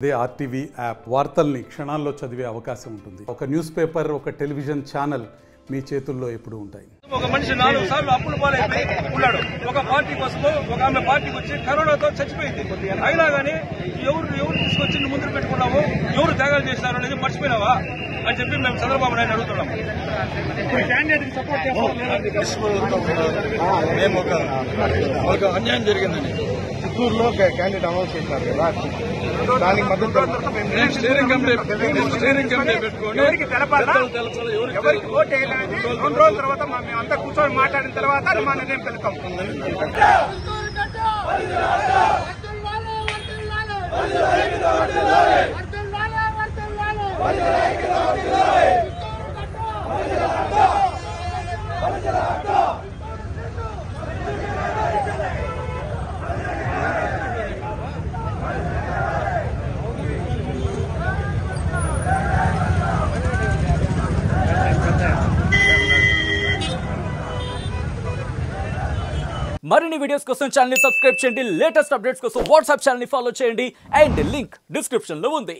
అదే RTV app వార్తల్ని క్షణాల్లో చదివే అవకాశం ఉంటుంది. ఒక న్యూస్ పేపర్, ఒక టెలివిజన్ ఛానల్ మీ చేతుల్లో ఎప్పుడు ఉంటాయి. ఒక మనిషి 4 సార్లు అప్పుల పాలైపోయి ఉన్నాడు. ఒక పార్టీ కోసమో ఒక ఆమె పార్టీకి వచ్చి కరోనాతో చచ్చిపోయింది. అయినా గానీ ఎవరు తీసుకొచ్చి ముందు పెట్టుకున్నావు, ఎవరు త్యాగాలు చేసినారు అనేది మర్చిపోయినావా అని చెప్పి మేము చంద్రబాబు నాయుడు అడుగుతున్నాం. మేము ఒక అన్యాయం జరిగిందని చిత్తూరులో క్యాండిడేట్ అనౌన్స్ చేసినారు కదా, దానికి మద్దతు స్టీరింగ్ కమిటీ పెట్టుకోండి. ఎవరికి ఓటు వేయాలని 2 రోజుల తర్వాత మేము అంతా కూర్చొని మాట్లాడిన తర్వాత మా నిర్ణయం తెలుస్తాం. మరిన్ని వీడియోస్ కోసం ఛానల్ ని సబ్స్క్రైబ్ చేయండి. లేటెస్ట్ అప్డేట్స్ కోసం వాట్సాప్ ఛానల్ ని ఫాలో చేయండి. అండ్ లింక్ డిస్క్రిప్షన్ లో ఉంది.